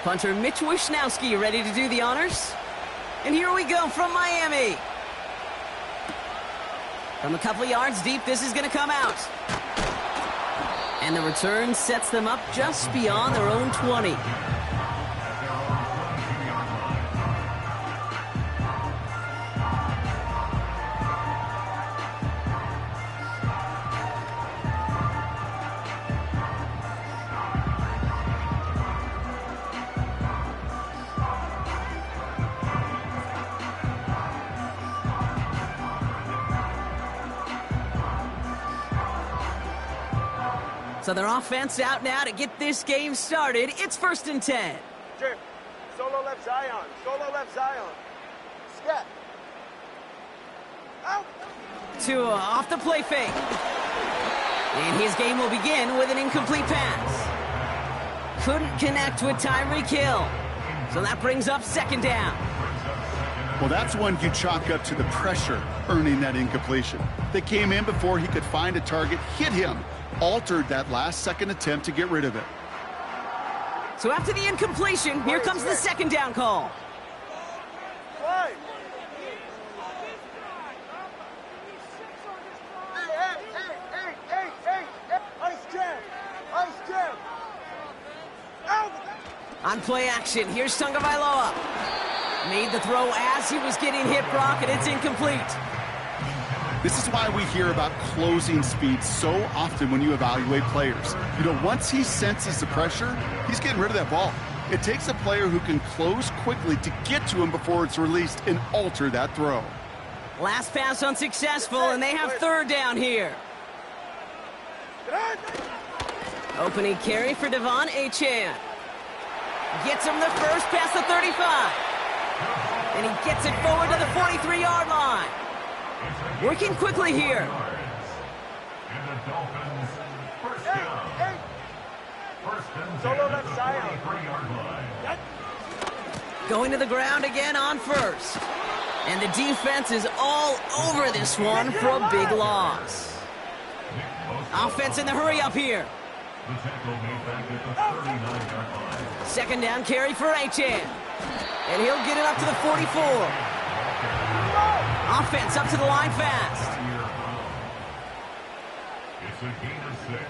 Punter Mitch Wishnowski ready to do the honors. And here we go from Miami. From a couple of yards deep, this is going to come out. And the return sets them up just beyond their own 20. So their offense out now to get this game started. It's 1st and 10. Jim, solo left Zion. Solo left Zion. Scat. Out. Tua off the play fake. And his game will begin with an incomplete pass. Couldn't connect with Tyreek Hill. So that brings up 2nd down. Well, that's one you chalk up to the pressure earning that incompletion. They came in before he could find a target, hit him, altered that last-second attempt to get rid of it. So after the incompletion, here comes the 2nd down call. Hey, ice jam. Ice jam. Out. On play action, here's Tagovailoa. Made the throw as he was getting hit, Brock, and it's incomplete. This is why we hear about closing speed so often when you evaluate players. You know, once he senses the pressure, he's getting rid of that ball. It takes a player who can close quickly to get to him before it's released and alter that throw. Last pass unsuccessful, and they have 3rd down here. Opening carry for Devon Achane. Gets him the first past the 35. And he gets it forward to the 43-yard line. Working quickly here. Solo left Zion. Going to the ground again on 1st. And the defense is all over this one for a big loss. Offense in the hurry up here. 2nd down carry for Achane. And he'll get it up to the 44. Offense up to the line fast. It's a gain of 6.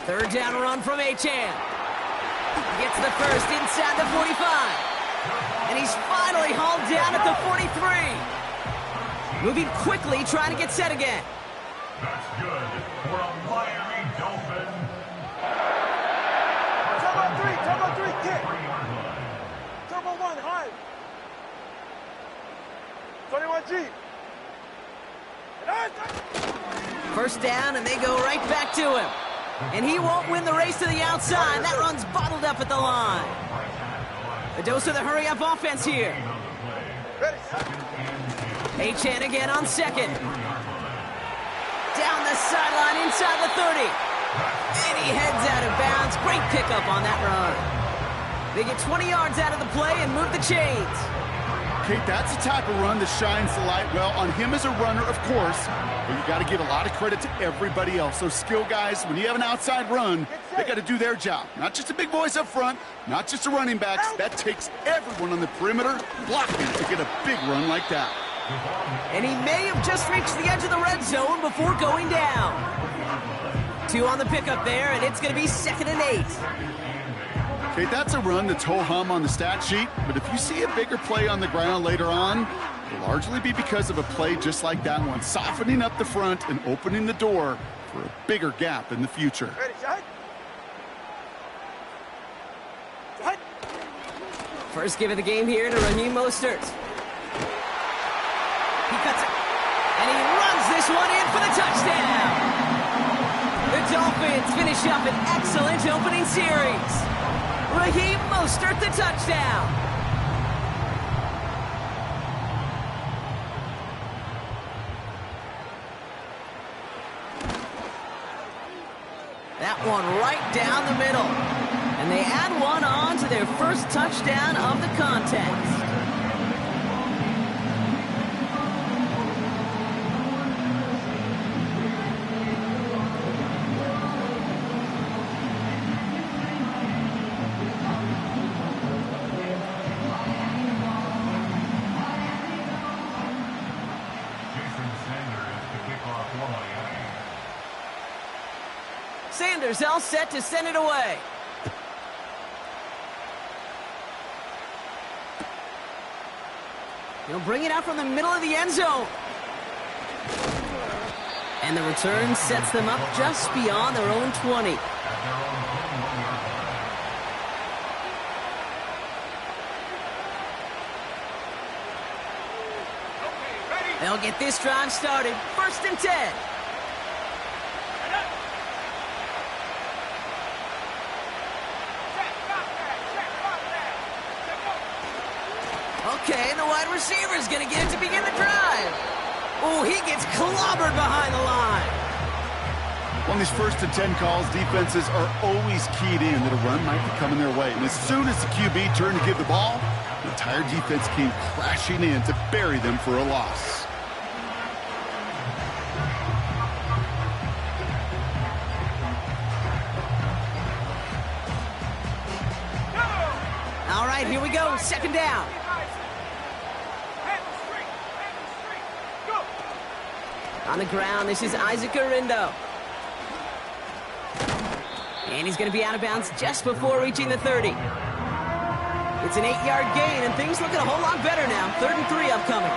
3rd down run from Achane. Gets the first inside the 45. And he's finally hauled down at the 43. Moving quickly, trying to get set again. That's good for a Miami Dolphin. Turbo 3, kick. Turbo 1, high. 21G. 1st down, and they go right back to him. And he won't win the race to the outside. That run's bottled up at the line. A dose of the hurry-up offense here. Achane again on 2nd. Down the sideline inside the 30. And he heads out of bounds. Great pickup on that run. They get 20 yards out of the play and move the chains. Kate, that's the type of run that shines the light well on him as a runner, of course, but you got to give a lot of credit to everybody else. Those skill guys, when you have an outside run, they got to do their job. Not just the big boys up front, not just the running backs. That takes everyone on the perimeter blocking to get a big run like that. And he may have just reached the edge of the red zone before going down. 2 on the pickup there, and it's going to be 2nd and 8. Okay, that's a run that's ho-hum on the stat sheet, but if you see a bigger play on the ground later on, it'll largely be because of a play just like that one, softening up the front and opening the door for a bigger gap in the future. Ready, shot. Shot. First give of the game here to Raheem Mostert. He cuts it, and he runs this one in for the touchdown. The Dolphins finish up an excellent opening series. Raheem Mostert, the touchdown. That one right down the middle. And they add one on to their first touchdown of the contest. Sanders all set to send it away. He'll bring it out from the middle of the end zone. And the return sets them up just beyond their own 20. They'll get this drive started. 1st and 10. Okay, the wide receiver is going to get it to begin the drive. Oh, he gets clobbered behind the line. On these 1st and 10 calls, defenses are always keyed in that a run might be coming their way. And as soon as the QB turned to give the ball, the entire defense came crashing in to bury them for a loss. All right, here we go. 2nd down. On the ground, this is Isaac Arindo. And he's going to be out of bounds just before reaching the 30. It's an 8-yard gain, and things looking a whole lot better now. 3rd and 3 upcoming.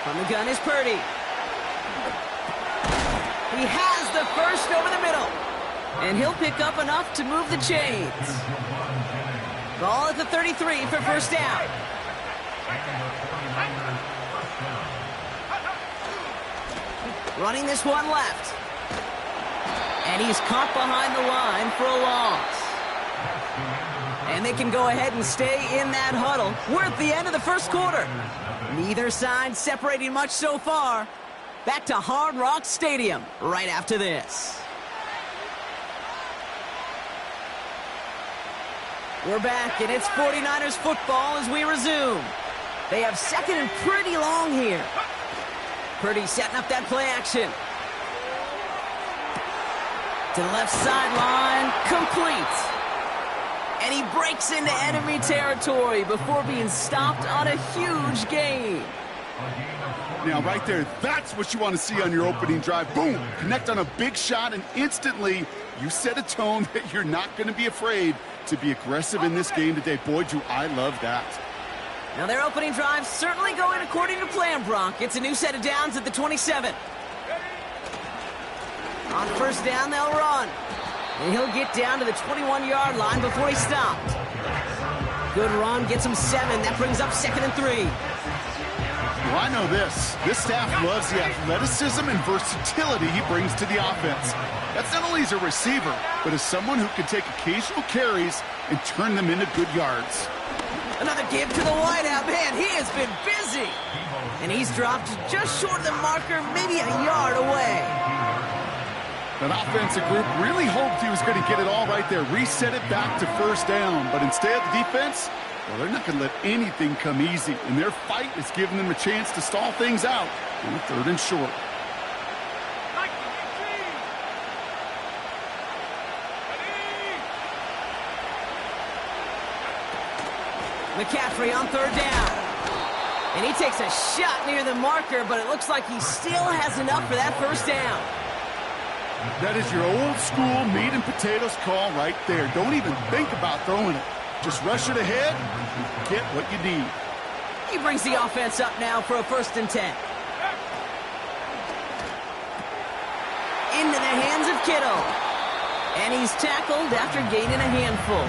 From the gun is Purdy. He has the first over the middle. And he'll pick up enough to move the chains. Ball at the 33 for 1st down. Running this one left. And he's caught behind the line for a loss. And they can go ahead and stay in that huddle. We're at the end of the 1st quarter. Neither side separating much so far. Back to Hard Rock Stadium right after this. We're back, and it's 49ers football as we resume. They have 2nd and pretty long here. Purdy setting up that play action. To the left sideline, complete. And he breaks into enemy territory before being stopped on a huge gain. Now, right there, that's what you want to see on your opening drive. Boom! Connect on a big shot, and instantly you set a tone that you're not going to be afraid to be aggressive in this game today. Boy, do I love that. Now, their opening drive certainly going according to plan, Brock. It's a new set of downs at the 27. On 1st down, they'll run. And he'll get down to the 21-yard line before he's stopped. Good run, gets him 7. That brings up 2nd and 3. Well, I know this. This staff loves the athleticism and versatility he brings to the offense. That's not only as a receiver, but as someone who can take occasional carries and turn them into good yards. Another give to the wideout. Man, he has been busy. And he's dropped just short of the marker, maybe a yard away. That offensive group really hoped he was going to get it all right there, reset it back to 1st down. But instead, the defense, well, they're not going to let anything come easy. And their fight is giving them a chance to stall things out on 3rd and short. McCaffrey on 3rd down. And he takes a shot near the marker, but it looks like he still has enough for that 1st down. That is your old school meat and potatoes call right there. Don't even think about throwing it. Just rush it ahead and get what you need. He brings the offense up now for a 1st and 10. Into the hands of Kittle. And he's tackled after gaining a handful.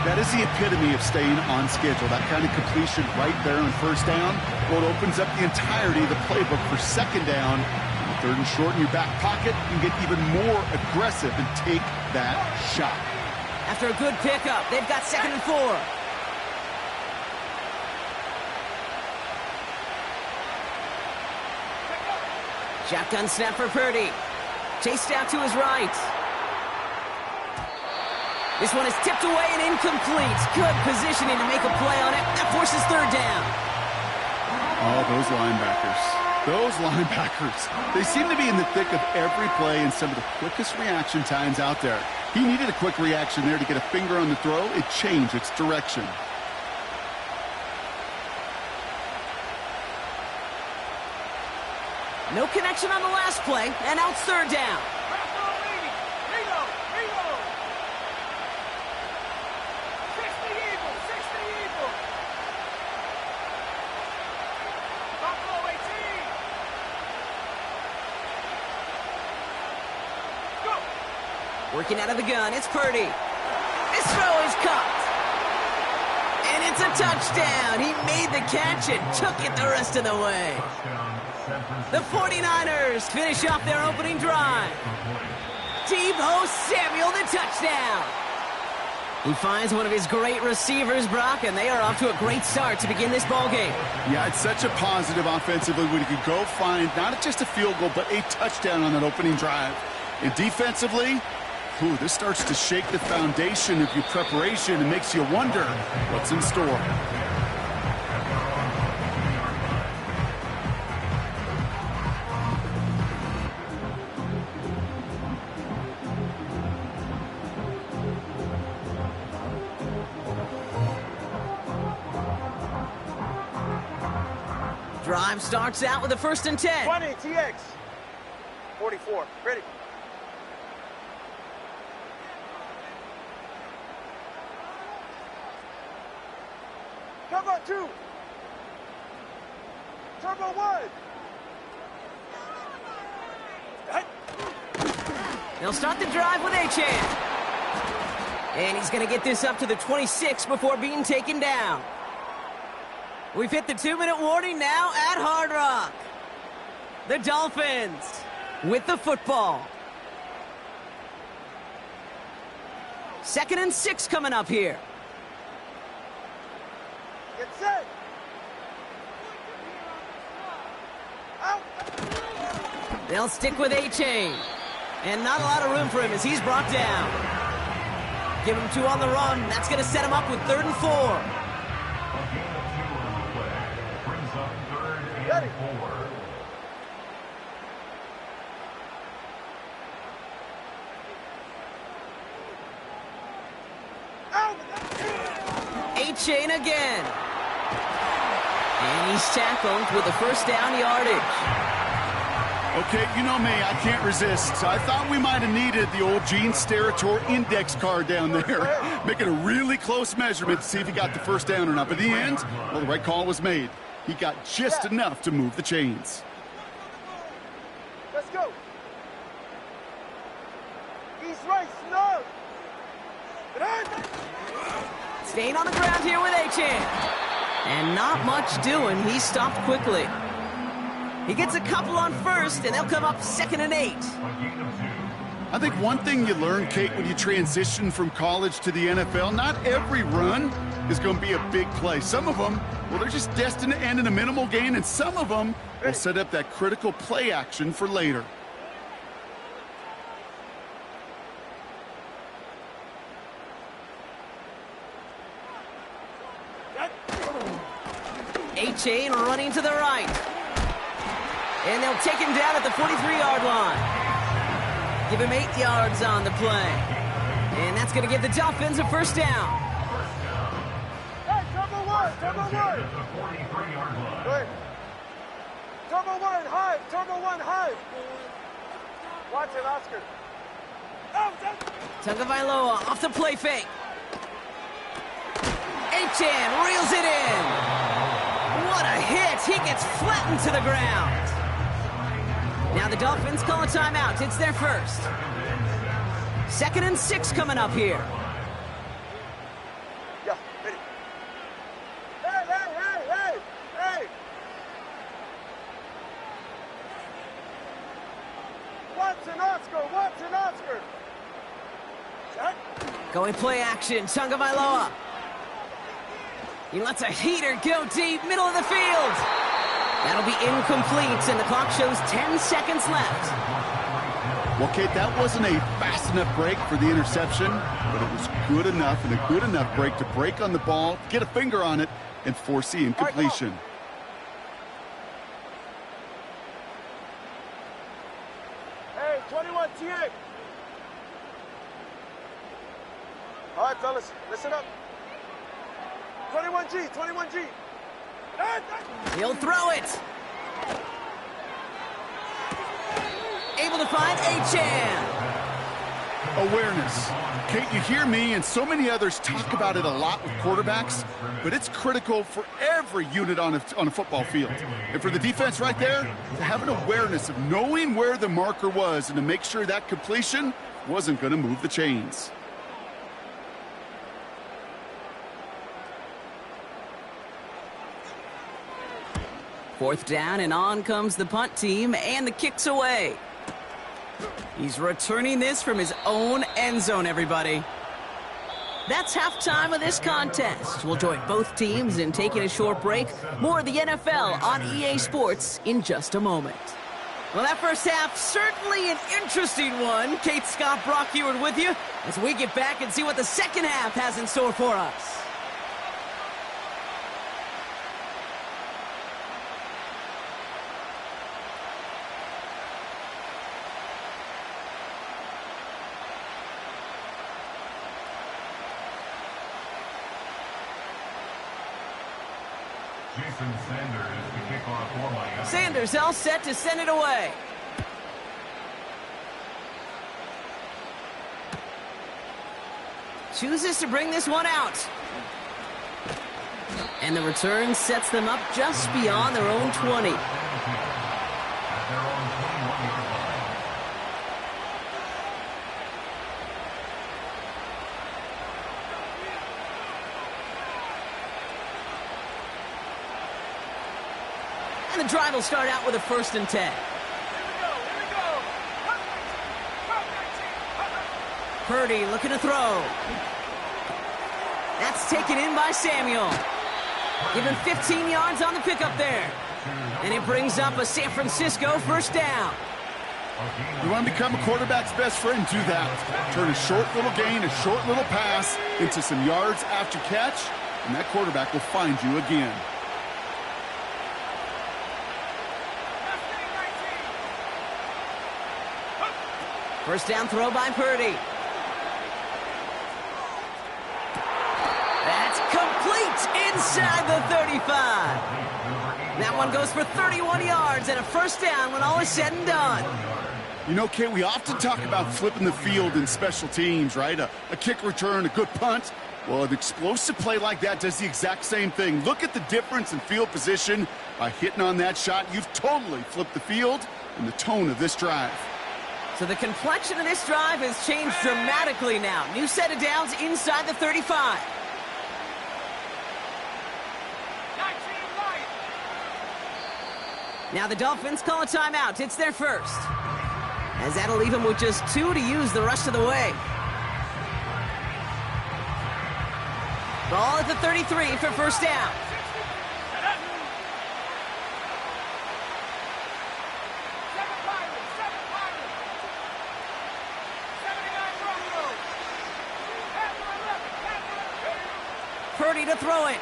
That is the epitome of staying on schedule. That kind of completion right there on 1st down. Well, it opens up the entirety of the playbook for 2nd down. 3rd and short in your back pocket, you can get even more aggressive and take that shot. After a good pickup, they've got 2nd and 4. Shotgun snap for Purdy. Chased out to his right. This one is tipped away and incomplete. Good positioning to make a play on it. That forces 3rd down. Oh, those linebackers. Those linebackers, they seem to be in the thick of every play and some of the quickest reaction times out there. He needed a quick reaction there to get a finger on the throw. It changed its direction. No connection on the last play, and now it's third down. Working out of the gun, it's Purdy. His throw is caught. And it's a touchdown. He made the catch and took it the rest of the way. The 49ers finish off their opening drive. Deebo Samuel, the touchdown. He finds one of his great receivers, Brock, and they are off to a great start to begin this ballgame. Yeah, it's such a positive offensively when you can go find not just a field goal, but a touchdown on that opening drive. And defensively, this starts to shake the foundation of your preparation and makes you wonder what's in store. Drive starts out with a 1st and 10. 20, TX. 44, ready. Cover 2. Turbo 1. They'll start the drive with H2h. And he's going to get this up to the 26 before being taken down. We've hit the 2-minute warning now at Hard Rock. The Dolphins with the football. 2nd and 6 coming up here. Get set. Out. They'll stick with H2h. And not a lot of room for him as he's brought down. Give him 2 on the run. That's going to set him up with 3rd and 4. Ready. H2h again. And he's tackled with the 1st down yardage. Okay, you know me, I can't resist. I thought we might have needed the old Gene Steratore index card down there, making a really close measurement to see if he got the 1st down or not. But in the end, well, the right call was made. He got just enough to move the chains. Let's go. East right, snug. Staying on the ground here with H2h. And not much doing. He stopped quickly. He gets a couple on 1st, and they'll come up 2nd and 8. I think one thing you learn, Kate, when you transition from college to the NFL, not every run is going to be a big play. Some of them, well, they're just destined to end in a minimal gain, and some of them will set up that critical play action for later. H2h running to the right. And they'll take him down at the 43-yard line. Give him 8 yards on the play. And that's going to give the Dolphins a 1st down. Hey, Turbo 1, Turbo 1. Good. Turbo 1, high, Turbo 1, high. Watson, Oscar. Tagovailoa off the play fake. H2h reels it in. What a hit. He gets flattened to the ground. Now the Dolphins call a timeout. It's their 1st. 2nd and 6 coming up here. Yeah, ready. Hey, hey, hey, hey, hey. Watson, Oscar, Watson, Oscar. Set. Going play action. Tagovailoa. He lets a heater go deep, middle of the field. That'll be incomplete, and the clock shows 10 seconds left. Well, Kate, that wasn't a fast enough break for the interception, but it was good enough and a good enough break to break on the ball, get a finger on it, and force the incompletion. All right, fellas, listen up. 21G, 21G. He'll throw it. Able to find H2h. Awareness. Kate, you hear me and so many others talk about it a lot with quarterbacks, but it's critical for every unit on a football field. And for the defense right there, to have an awareness of knowing where the marker was and to make sure that completion wasn't going to move the chains. Fourth down, and on comes the punt team, and the kick's away. He's returning this from his own end zone, everybody. That's halftime of this contest. We'll join both teams in taking a short break. More of the NFL on EA Sports in just a moment. Well, that first half, certainly an interesting one. Kate, Scott, Brock Ewart with you as we get back and see what the second half has in store for us. Sanders all set to send it away. Chooses to bring this one out. And the return sets them up just beyond their own 20. The drive will start out with a 1st and 10. Purdy looking to throw. That's taken in by Samuel. Given 15 yards on the pickup there. And it brings up a San Francisco 1st down. You want to become a quarterback's best friend? Do that. Turn a short little gain, a short little pass into some yards after catch, and that quarterback will find you again. First down throw by Purdy. That's complete inside the 35. That one goes for 31 yards and a 1st down when all is said and done. You know, Kate, we often talk about flipping the field in special teams, right? A kick return, a good punt. Well, an explosive play like that does the exact same thing. Look at the difference in field position. By hitting on that shot, you've totally flipped the field and the tone of this drive. So the complexion of this drive has changed dramatically now. New set of downs inside the 35. Now the Dolphins call a timeout. It's their first. As that'll leave them with just 2 to use the rest of the way. Ball at the 33 for 1st down. Purdy to throw it.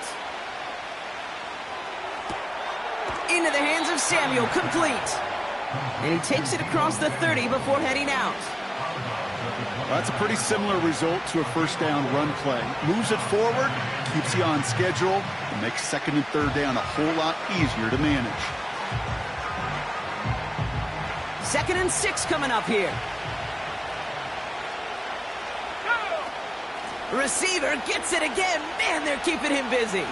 Into the hands of Samuel, complete. And he takes it across the 30 before heading out. That's a pretty similar result to a 1st down run play. Moves it forward, keeps you on schedule, and makes 2nd and 3rd down a whole lot easier to manage. 2nd and 6 coming up here. Receiver gets it again. Man, they're keeping him busy.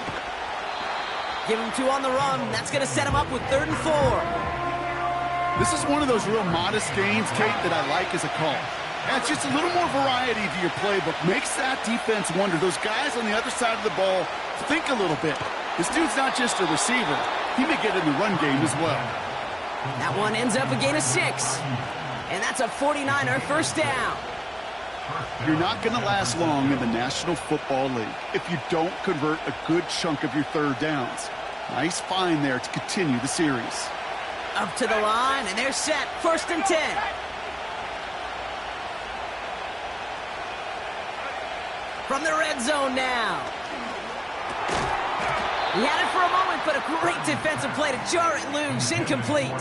Give him 2 on the run. That's going to set him up with 3rd and 4. This is one of those real modest gains, Kate, that I like as a call. Adds just a little more variety to your playbook. Makes that defense wonder. Those guys on the other side of the ball think a little bit. This dude's not just a receiver. He may get in the run game as well. That one ends up a gain of 6. And that's a 49er 1st down. You're not going to last long in the National Football League if you don't convert a good chunk of your 3rd downs. Nice find there to continue the series. Up to the line, and they're set. 1st and 10. From the red zone now. He had it for a moment, but a great defensive play to jar it loose. Incomplete.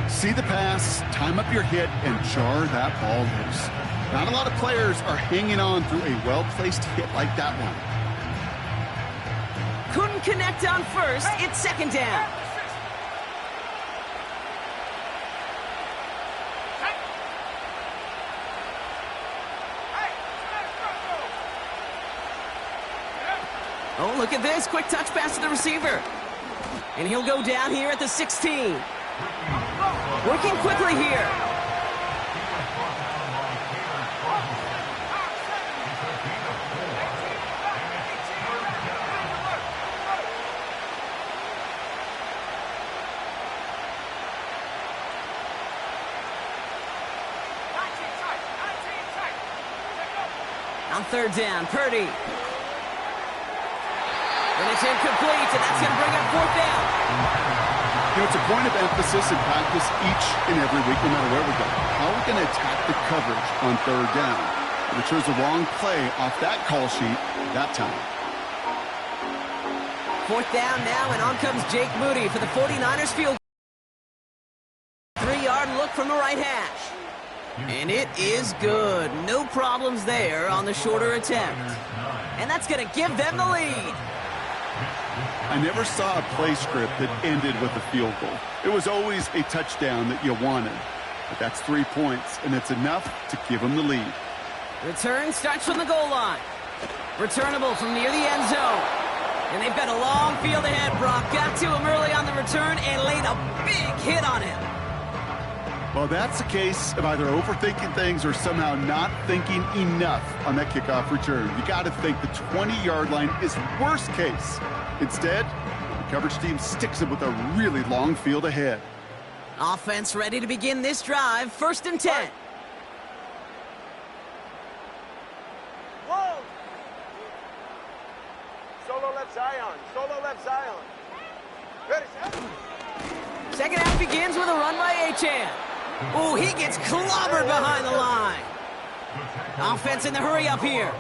See the pass, time up your hit, and jar that ball loose. Not a lot of players are hanging on through a well-placed hit like that one. Couldn't connect on first. It's second down. Oh, look at this. Quick touch pass to the receiver. And he'll go down here at the 16. Working quickly here. On third down, Purdy. And it's incomplete, and that's going to bring up fourth down. You know, it's a point of emphasis in practice each and every week, no matter where we go. How are we going to attack the coverage on third down? But it chose the wrong play off that call sheet that time. Fourth down now, and on comes Jake Moody for the 49ers field. 3-yard look from the right hash. And it is good. No problems there on the shorter attempt. And that's going to give them the lead. I never saw a play script that ended with a field goal. It was always a touchdown that you wanted. But that's 3 points, and it's enough to give them the lead. Return starts from the goal line. Returnable from near the end zone. And they've got a long field ahead. Brock got to him early on the return and laid a big hit on him. Well, that's a case of either overthinking things or somehow not thinking enough on that kickoff return. You got to think the 20-yard line is worst case. Instead, the coverage team sticks him with a really long field ahead. Offense ready to begin this drive. First and 10. Whoa! Solo left Zion. Solo left Zion. Ready, set. Second half begins with a run by H2h. Oh, he gets clobbered behind the line. Offense in the hurry up here.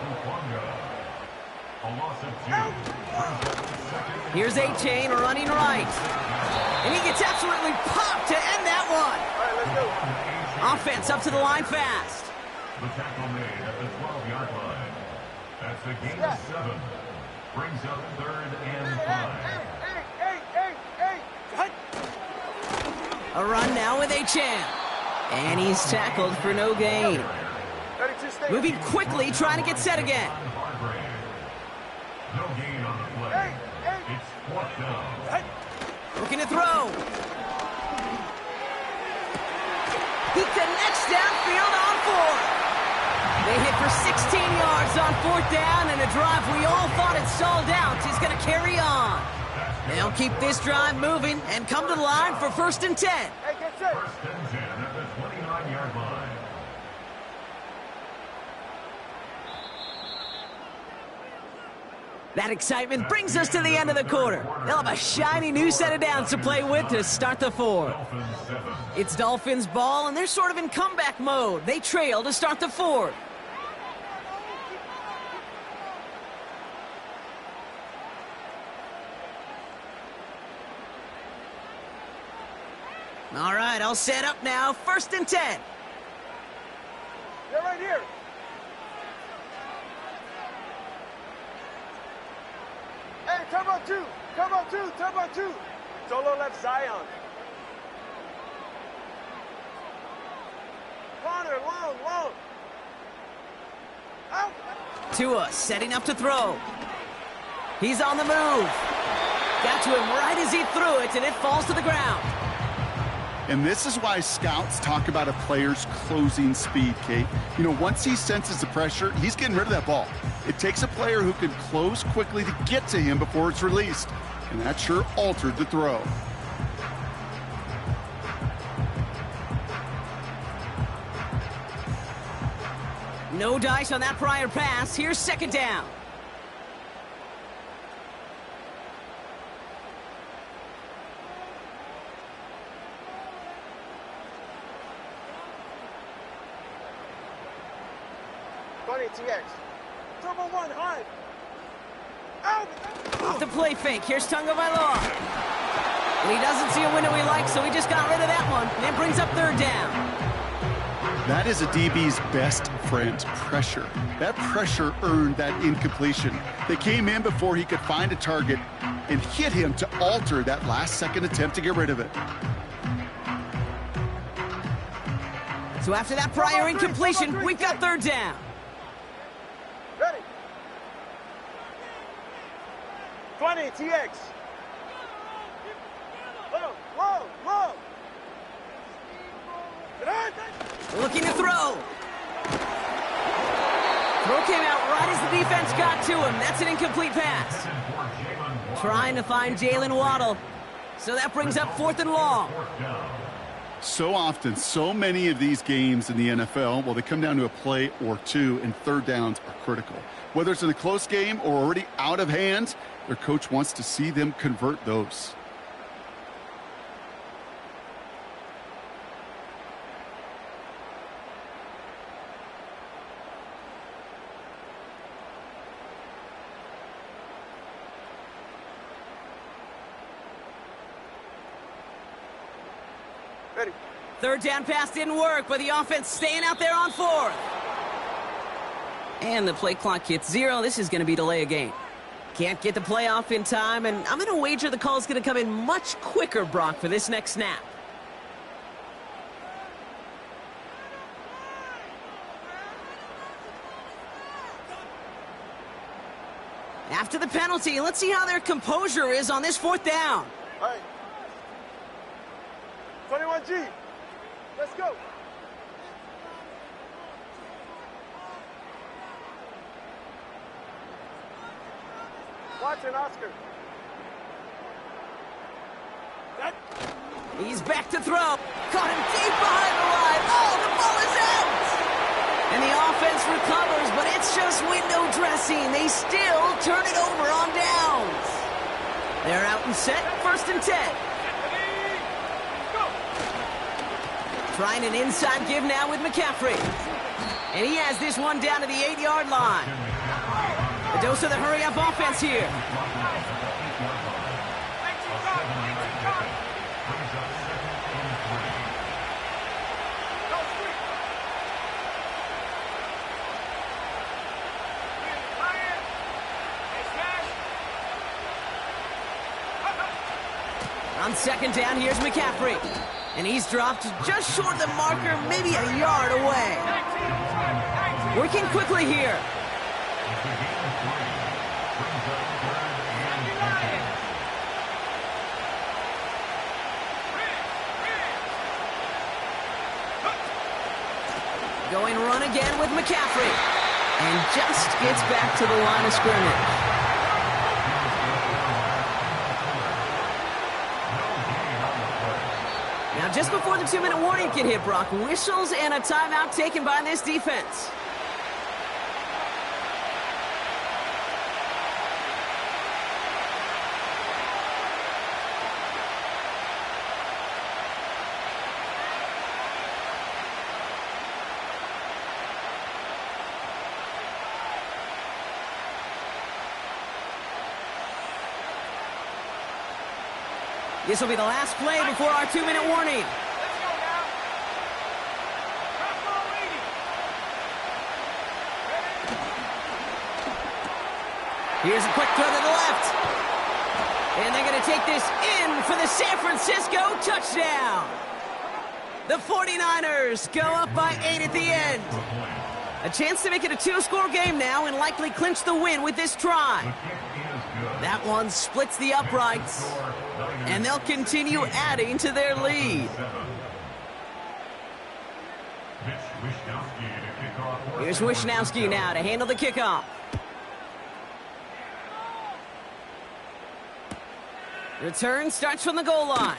Here's H2h running right. And he gets absolutely popped to end that one. All right, let's go. Offense up to the line fast. The tackle made at the 12-yard line. That's a gain of 7. Brings up third and 5. A run now with H2h. And he's tackled for no gain. Moving quickly, trying to get set again. No gain on the play. It's fourth down. Looking to throw. He connects downfield on 4. They hit for 16 yards on fourth down, and a drive we all thought had stalled out is going to carry on. They'll keep this drive moving and come to the line for first and 10. Hey, get set. First and 10 at the 29-yard line. That excitement brings us to the end of the quarter. They'll have a shiny new set of downs to play with to start the fourth. It's Dolphins ball, and they're sort of in comeback mode. They trail to start the fourth. All right, I'll set up now. First and 10. They're right here. Hey, turbo 2. Turbo 2. Turbo 2. Solo left Zion. Corner, long. Out. Tua setting up to throw. He's on the move. Got to him right as he threw it, and it falls to the ground. And this is why scouts talk about a player's closing speed, Kate. You know, once he senses the pressure, he's getting rid of that ball. It takes a player who can close quickly to get to him before it's released. And that sure altered the throw. No dice on that prior pass. Here's second down. TX. Turbo 1, high. Out. Off the play fake. Here's Tagovailoa. And he doesn't see a window he likes, so he just got rid of that one. And it brings up third down. That is a DB's best friend, pressure. That pressure earned that incompletion. They came in before he could find a target and hit him to alter that last-second attempt to get rid of it. So after that prior incompletion, we've got third down. Ready. 20, TX. Low, low, low. Looking to throw. Throw came out right as the defense got to him. That's an incomplete pass. Trying to find Jalen Waddle. So that brings up 4th and long. So often, so many of these games in the NFL, well, they come down to a play or two, and third downs are critical. Whether it's in a close game or already out of hand, their coach wants to see them convert those. Ready. Third down pass didn't work, but the offense staying out there on 4th. And the play clock hits 0. This is going to be delay a game. Can't get the play off in time, and I'm going to wager the call is going to come in much quicker, Brock, for this next snap. After the penalty, let's see how their composure is on this 4th down. All right. 21G. Let's go. Watson, Oscar. That. He's back to throw. Caught him deep behind the line. Oh, the ball is out! And the offense recovers, but it's just window dressing. They still turn it over on downs. They're out and set, 1st and 10. Trying an inside give now with McCaffrey. And he has this one down to the 8-yard line. A dose of the hurry-up offense here. On 2nd down, here's McCaffrey. And he's dropped just short of the marker, maybe a yard away. Working quickly here. Going run again with McCaffrey. And just gets back to the line of scrimmage. Now, just before the 2-minute warning can hit, Brock, whistles and a timeout taken by this defense. This will be the last play before our 2-minute warning. Here's a quick throw to the left. And they're going to take this in for the San Francisco touchdown. The 49ers go up by 8 at the end. A chance to make it a 2-score game now and likely clinch the win with this try. That one splits the uprights, and they'll continue adding to their lead. Here's Wishnowski now to handle the kickoff. Return starts from the goal line.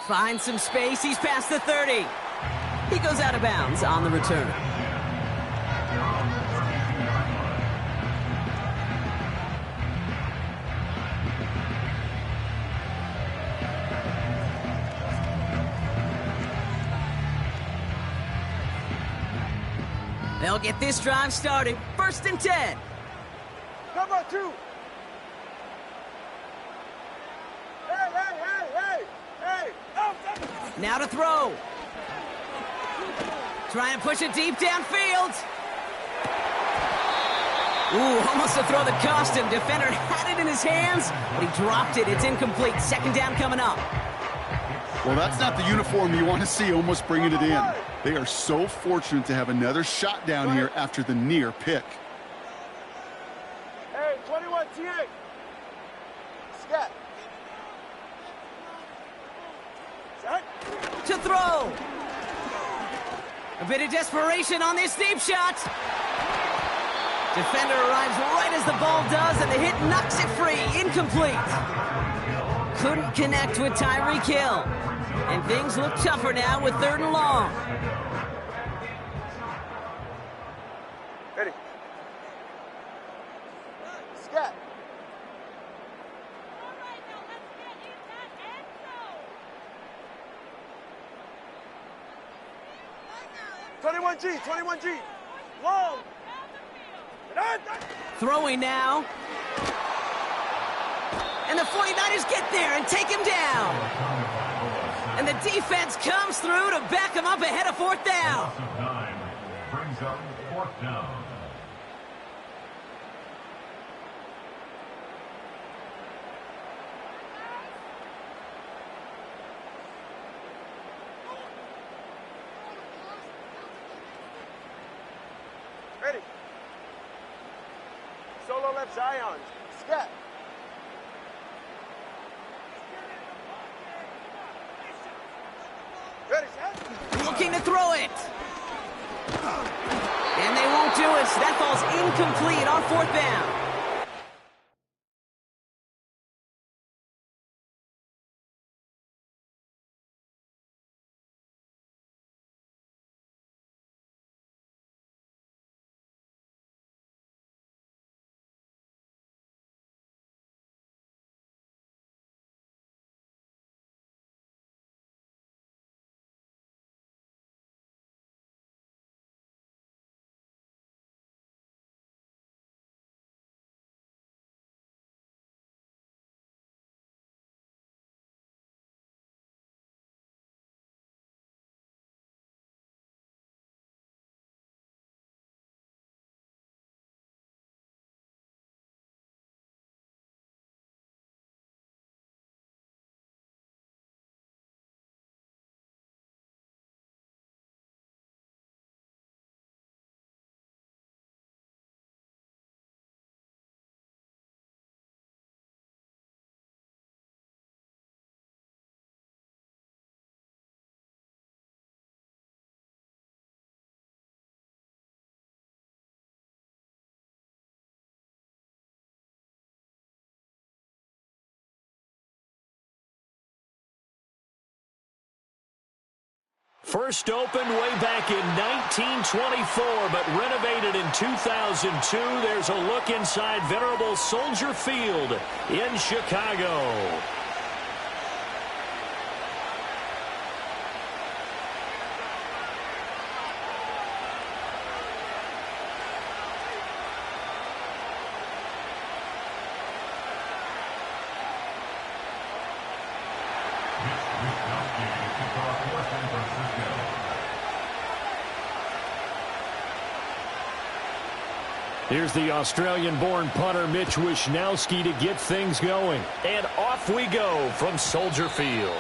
Finds some space. He's past the 30. He goes out of bounds on the return. They'll get this drive started. 1st and 10. Number 2. Hey. Now to throw. Trying to push it deep downfield. Ooh, almost to throw the costume. Defender had it in his hands, but he dropped it. It's incomplete. Second down coming up. Well, that's not the uniform you want to see almost bringing it in. They are so fortunate to have another shot down here after the near pick. Hey, 21 TA. Scat. Set. To throw. A bit of desperation on this deep shot. Defender arrives right as the ball does, and the hit knocks it free. Incomplete. Couldn't connect with Tyreek Hill. And things look tougher now with 3rd and long. Ready. Scat. G, 21G. Long. Throwing now. And the 49ers get there and take him down. And the defense comes through to back him up ahead of 4th down. Brings up 4th down. Ready. Solo left Zion. Scat. Ready, set. Looking to throw it. And they won't do it. So that ball's incomplete on 4th down. First opened way back in 1924, but renovated in 2002. There's a look inside venerable Soldier Field in Chicago. Here's the Australian-born punter Mitch Wishnowsky to get things going. And off we go from Soldier Field.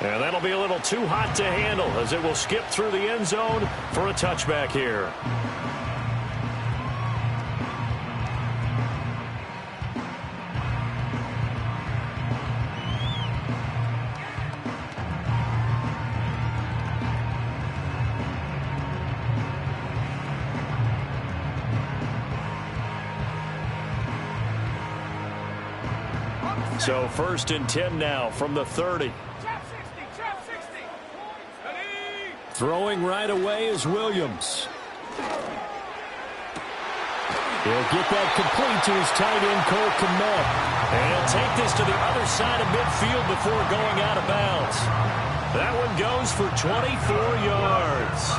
And that'll be a little too hot to handle as it will skip through the end zone for a touchback here. So 1st and 10 now from the 30. Throwing right away is Williams. He'll get that complete to his tight end, Cole Kmet. And he'll take this to the other side of midfield before going out of bounds. That one goes for 24 yards.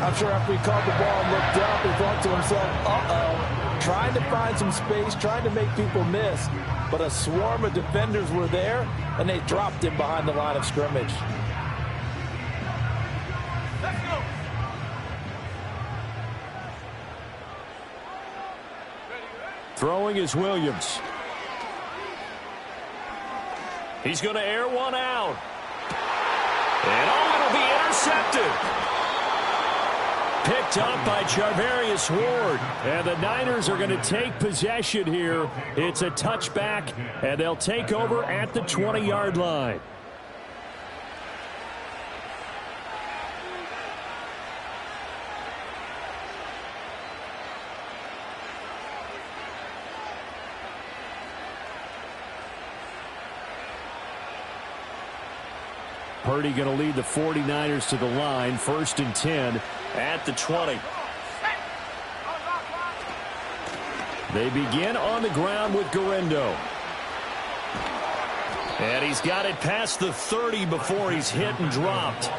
I'm sure after he caught the ball and looked up, he thought to himself, uh-oh. Trying to find some space, trying to make people miss. But a swarm of defenders were there, and they dropped him behind the line of scrimmage. Let's go. Throwing is Williams. He's going to air one out. And it'll be intercepted. Picked up by Charvarius Ward. And the Niners are going to take possession here. It's a touchback, and they'll take over at the 20-yard line. Purdy going to lead the 49ers to the line. 1st and 10 at the 20. They begin on the ground with Guerrero. And he's got it past the 30 before he's hit and dropped.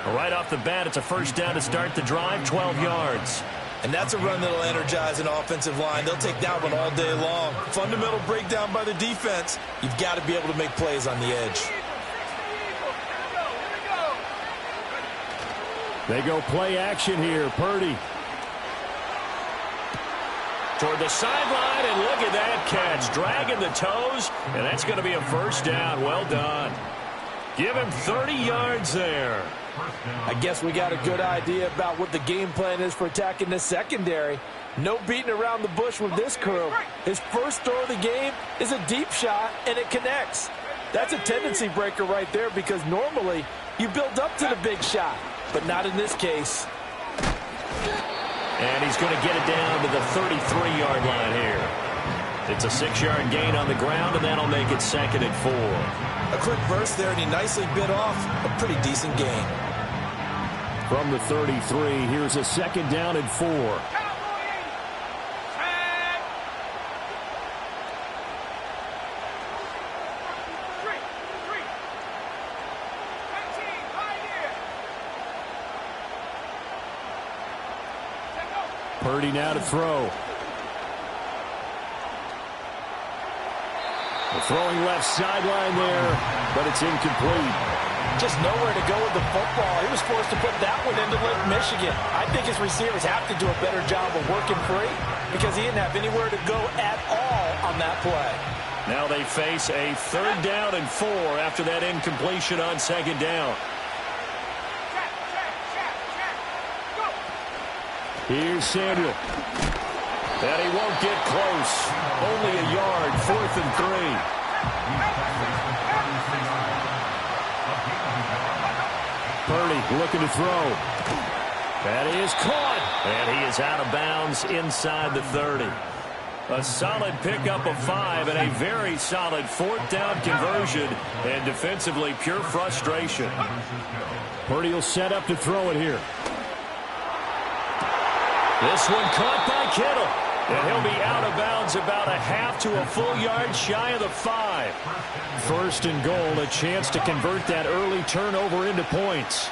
Right off the bat, it's a first down to start the drive, 12 yards. And that's a run that'll energize an offensive line. They'll take that one all day long. Fundamental breakdown by the defense. You've got to be able to make plays on the edge. They go play action here. Purdy toward the sideline, and look at that catch. Dragging the toes, and that's going to be a first down. Well done. Give him 30 yards there. I guess we got a good idea about what the game plan is for attacking this secondary. No beating around the bush with this crew. His first throw of the game is a deep shot, and it connects. That's a tendency breaker right there, because normally you build up to the big shot, but not in this case. And he's going to get it down to the 33-yard line here. It's a 6-yard gain on the ground, and that'll make it 2nd and 4. A quick burst there, and he nicely bit off a pretty decent gain. From the 33, here's a 2nd down and 4. Purdy now to throw. The throwing left sideline there, but it's incomplete. Just nowhere to go with the football. He was forced to put that one into Lake Michigan. I think his receivers have to do a better job of working free, because he didn't have anywhere to go at all on that play. Now they face a 3rd down and 4 after that incompletion on 2nd down. Here's Samuel. And he won't get close. Only a yard, 4th and 3. Purdy looking to throw. That is caught. And he is out of bounds inside the 30. A solid pickup of 5 and a very solid 4th down conversion. And defensively, pure frustration. Purdy will set up to throw it here. This one caught by Kittle. And he'll be out of bounds about a half to a full yard shy of the 5. 1st and goal, a chance to convert that early turnover into points.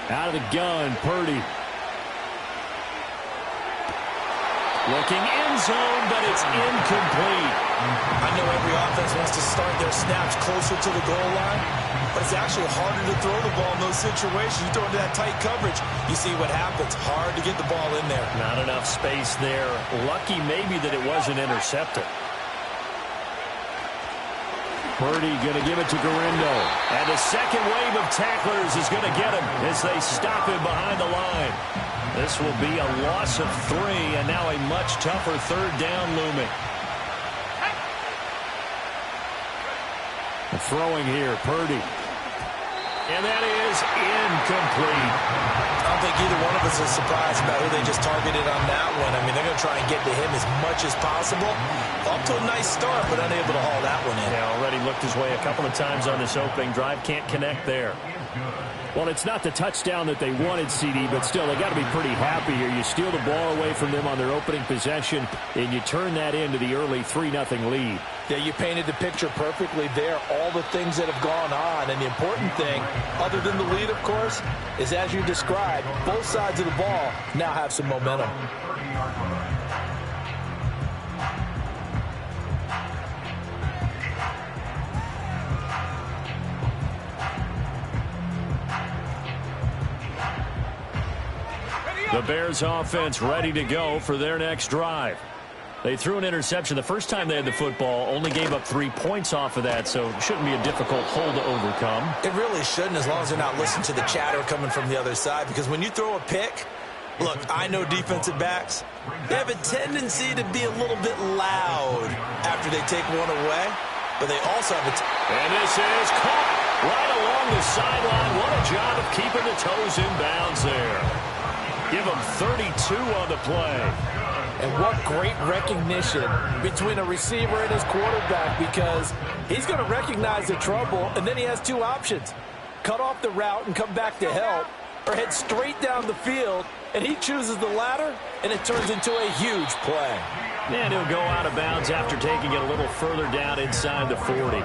Out of the gun, Purdy. Looking end zone, but it's incomplete. I know every offense wants to start their snaps closer to the goal line, but it's actually harder to throw the ball in those situations. You throw into that tight coverage, you see what happens. Hard to get the ball in there. Not enough space there. Lucky maybe that it wasn't intercepted. Purdy going to give it to Guerrero. And the second wave of tacklers is going to get him as they stop him behind the line. This will be a loss of 3, and now a much tougher 3rd down looming. Throwing here, Purdy. And that is incomplete. I don't think either one of us is surprised about who they just targeted on that one. I mean, they're going to try and get to him as much as possible. Off to a nice start, but unable to haul that one in. Yeah, already looked his way a couple of times on this opening drive. Can't connect there. Well, it's not the touchdown that they wanted, CD, but still, they got to be pretty happy here. You steal the ball away from them on their opening possession, and you turn that into the early 3-0 lead. Yeah, you painted the picture perfectly there, all the things that have gone on. And the important thing, other than the lead, of course, is as you described, both sides of the ball now have some momentum. The Bears offense ready to go for their next drive. They threw an interception the first time they had the football, only gave up 3 points off of that, so it shouldn't be a difficult hole to overcome. It really shouldn't, as long as they're not listening to the chatter coming from the other side, because when you throw a pick, look, I know defensive backs, they have a tendency to be a little bit loud after they take one away, but they also have and this is caught right along the sideline. What a job of keeping the toes in bounds there. Give them 32 on the play. And what great recognition between a receiver and his quarterback, because he's going to recognize the trouble, and then he has 2 options. Cut off the route and come back to help, or head straight down the field, and he chooses the latter, and it turns into a huge play. And he'll go out of bounds after taking it a little further down inside the 40.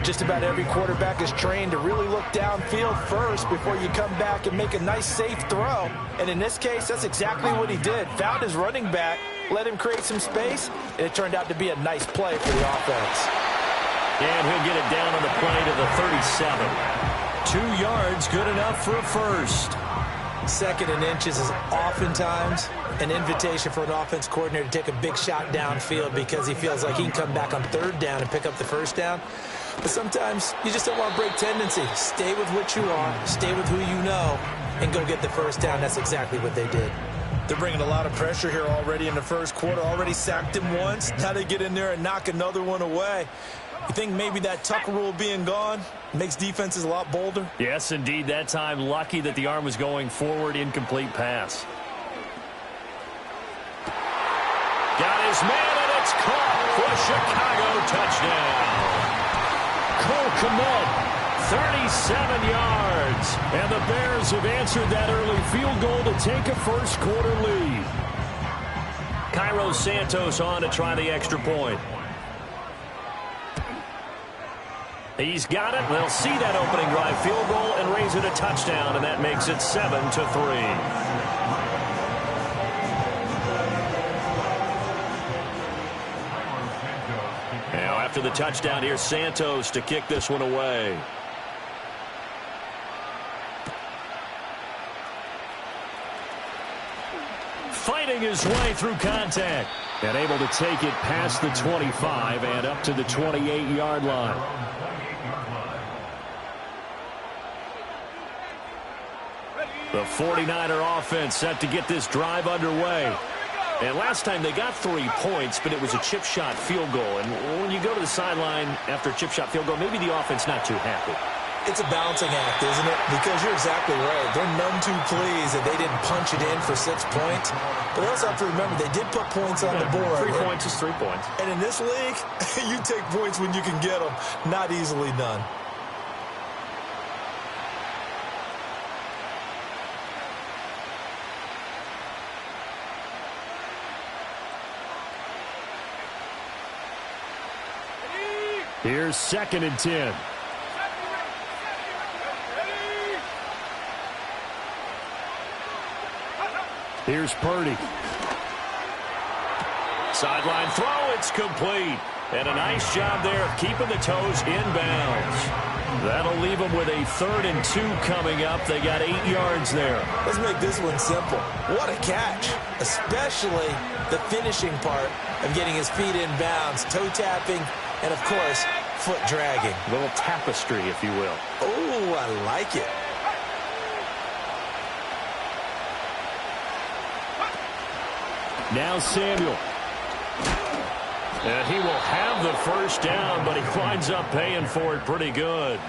Just about every quarterback is trained to really look downfield first before you come back and make a nice, safe throw. And in this case, that's exactly what he did. Found his running back, let him create some space, and it turned out to be a nice play for the offense. And he'll get it down on the play to the 37. 2 yards, good enough for a first. 2nd and inches is oftentimes an invitation for an offense coordinator to take a big shot downfield because he feels like he can come back on 3rd down and pick up the first down. But sometimes you just don't want to break tendency. Stay with what you are, stay with who you know, and go get the first down. That's exactly what they did. They're bringing a lot of pressure here already in the first quarter. Already sacked him once. Now they get in there and knock another one away. You think maybe that tuck rule being gone makes defenses a lot bolder? Yes, indeed. That time, lucky that the arm was going forward. Incomplete pass. Got his man, and it's caught for a Chicago touchdown. Cole Kmet, 37 yards. And the Bears have answered that early field goal to take a first quarter lead. Cairo Santos on to try the extra point. He's got it. They'll see that opening drive field goal and raise it a touchdown, and that makes it 7-3. Now after the touchdown, here's Santos to kick this one away. Fighting his way through contact and able to take it past the 25 and up to the 28-yard line. The 49er offense set to get this drive underway. And last time they got 3 points, but it was a chip shot field goal. And when you go to the sideline after a chip shot field goal, maybe the offense not too happy. It's a balancing act, isn't it? Because you're exactly right. They're none too pleased that they didn't punch it in for 6 points. But they also have to remember they did put points on the board. 3 points is 3 points. And in this league, you take points when you can get them. Not easily done. Here's 2nd and 10. Here's Purdy. Sideline throw, it's complete. And a nice job there of keeping the toes in bounds. That'll leave them with a 3rd and 2 coming up. They got 8 yards there. Let's make this one simple. What a catch, especially the finishing part of getting his feet in bounds, toe tapping, and, of course, foot dragging. A little tapestry, if you will. Oh, I like it. Now Samuel. And he will have the first down, but he winds up paying for it pretty good.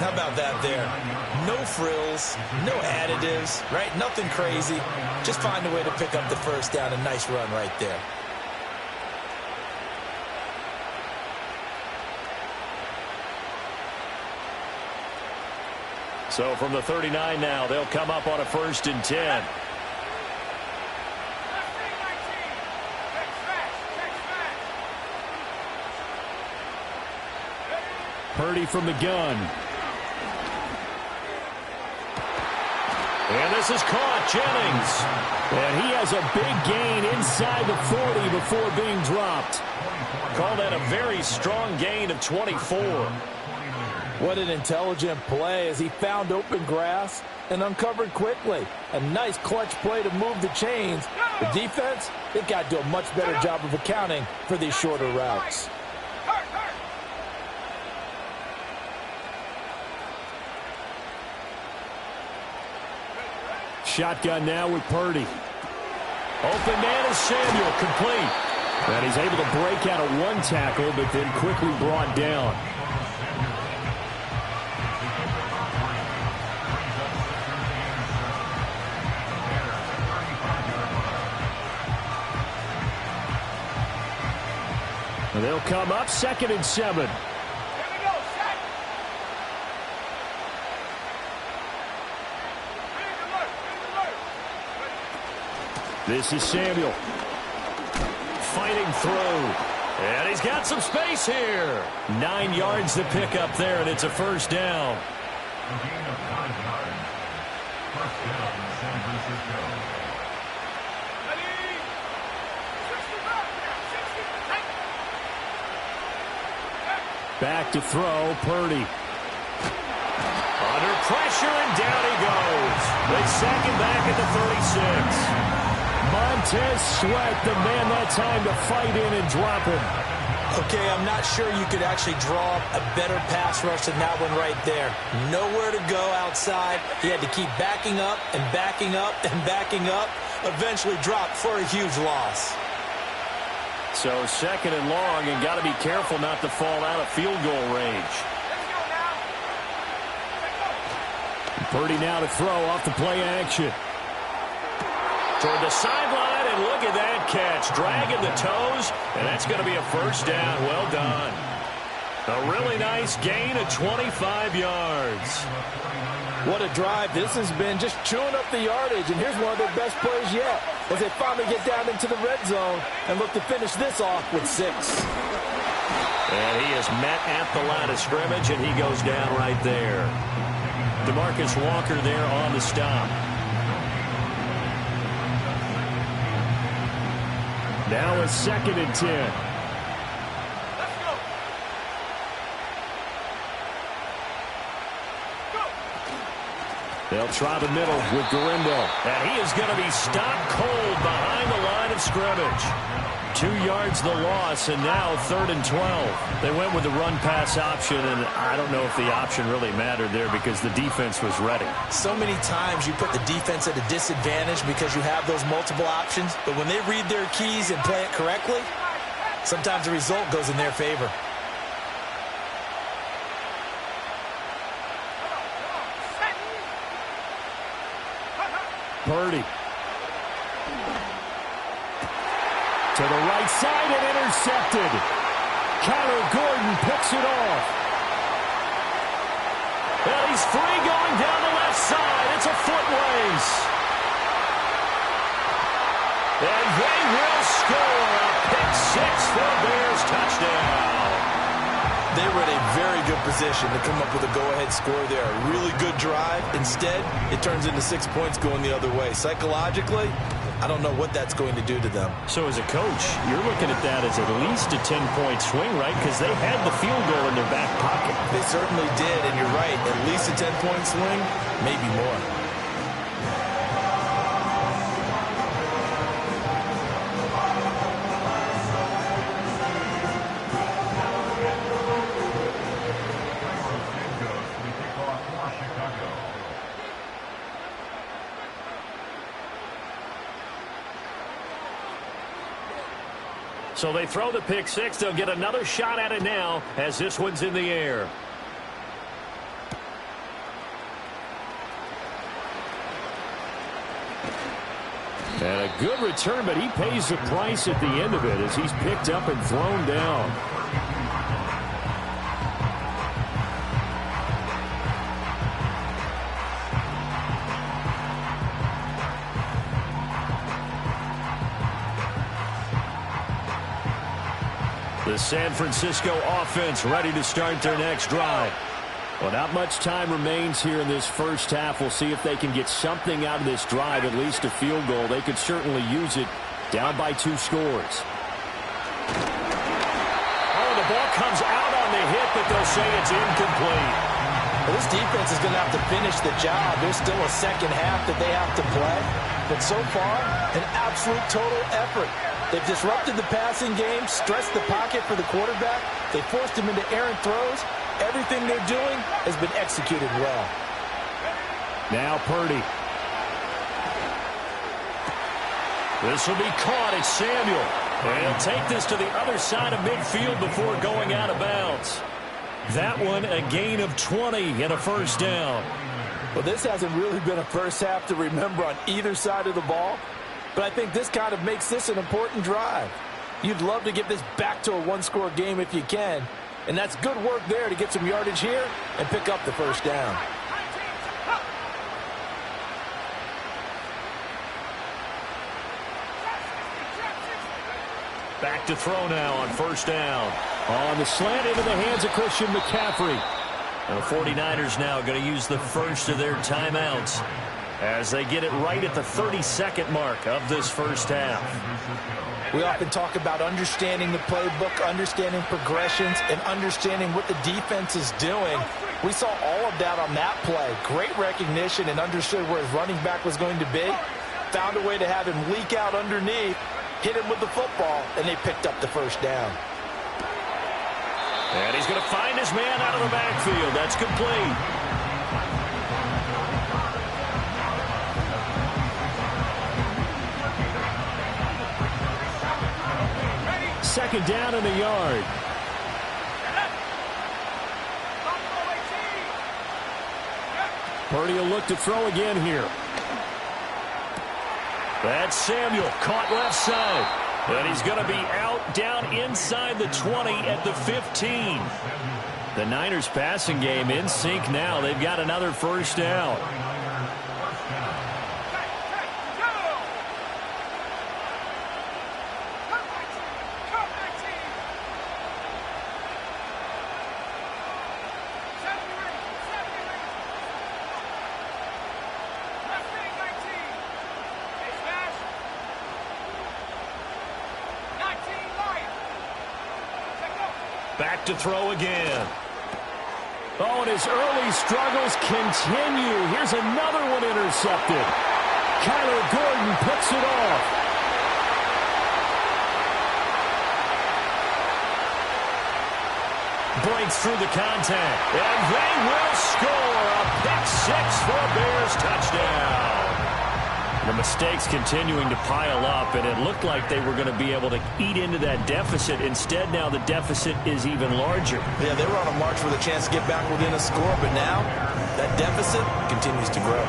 How about that there? No frills, no additives, right? Nothing crazy. Just find a way to pick up the first down. A nice run right there. So from the 39 now, they'll come up on a 1st and 10. Purdy from the gun. And this is caught, Jennings. And he has a big gain inside the 40 before being dropped. Call that a very strong gain of 24. What an intelligent play as he found open grass and uncovered quickly. A nice clutch play to move the chains. The defense, they've got to do a much better job of accounting for these shorter routes. Shotgun now with Purdy. Open man is Samuel, complete. And he's able to break out of one tackle, but then quickly brought down. And they'll come up 2nd and 7. This is Samuel. Fighting through. And he's got some space here. 9 yards to pick up there, and it's a first down. A gain of 5 yards. First down, San Francisco. Back to throw, Purdy. Under pressure, and down he goes. They sack him back at the 36. Montez Sweat, the man that time to fight in and drop him. Okay, I'm not sure you could actually draw up a better pass rush than that one right there. Nowhere to go outside. He had to keep backing up and backing up and backing up. Eventually dropped for a huge loss. So 2nd and long, and got to be careful not to fall out of field goal range. Purdy now to throw off the play action. Toward the sideline, and look at that catch. Dragging the toes, and that's going to be a first down. Well done. A really nice gain of 25 yards. What a drive this has been, just chewing up the yardage. And here's one of their best plays yet as they finally get down into the red zone and look to finish this off with 6. And he is met at the line of scrimmage, and he goes down right there. DeMarcus Walker there on the stop. Now it's 2nd and 10. They'll try the middle with Garindo. And he is going to be stopped cold behind the line of scrimmage. 2 yards the loss, and now 3rd and 12. They went with the run-pass option, and I don't know if the option really mattered there because the defense was ready. So many times you put the defense at a disadvantage because you have those multiple options, but when they read their keys and play it correctly, sometimes the result goes in their favor. Purdy. To the right side and intercepted. Kyler Gordon picks it off. Well, he's free going down the left side. It's a foot race. And they will score a pick 6 for a Bears touchdown. They were in a very good position to come up with a go-ahead score there. A really good drive. Instead, it turns into 6 points going the other way. Psychologically, I don't know what that's going to do to them. So as a coach, you're looking at that as at least a 10-point swing, right? Because they had the field goal in their back pocket. They certainly did, and you're right. At least a 10-point swing, maybe more. So they throw the pick 6. They'll get another shot at it now as this one's in the air. And a good return, but he pays the price at the end of it as he's picked up and thrown down. The San Francisco offense ready to start their next drive. Well, not much time remains here in this first half. We'll see if they can get something out of this drive, at least a field goal. They could certainly use it, down by 2 scores. Oh, the ball comes out on the hit, but they'll say it's incomplete. Well, this defense is going to have to finish the job. There's still a second half that they have to play. But so far, an absolute total effort. They've disrupted the passing game, stressed the pocket for the quarterback. They forced him into errant throws. Everything they're doing has been executed well. Now Purdy. This will be caught. It's Samuel. And he'll take this to the other side of midfield before going out of bounds. That one a gain of 20 and a first down. Well, this hasn't really been a first half to remember on either side of the ball. But I think this kind of makes this an important drive. You'd love to get this back to a one-score game if you can. And that's good work there to get some yardage here and pick up the first down. Back to throw now on first down. On the slant into the hands of Christian McCaffrey. The 49ers now going to use the first of their timeouts as they get it right at the 32nd mark of this first half. We often talk about understanding the playbook, understanding progressions, and understanding what the defense is doing. We saw all of that on that play. Great recognition and understood where his running back was going to be. Found a way to have him leak out underneath, hit him with the football, and they picked up the first down. And he's going to find his man out of the backfield. That's complete. Second down in the yard. Purdy will look to throw again here. That's Samuel, caught left side. And he's going to be out down inside the 20 at the 15. The Niners passing game in sync now. They've got another first down. Back to throw again. Oh, and his early struggles continue. Here's another one intercepted. Kyler Gordon picks it off. Breaks through the contact. And they will score a pick six for a Bears touchdown. The mistakes continuing to pile up, and it looked like they were going to be able to eat into that deficit. Instead, now the deficit is even larger. Yeah, they were on a march with a chance to get back within a score, but now that deficit continues to grow.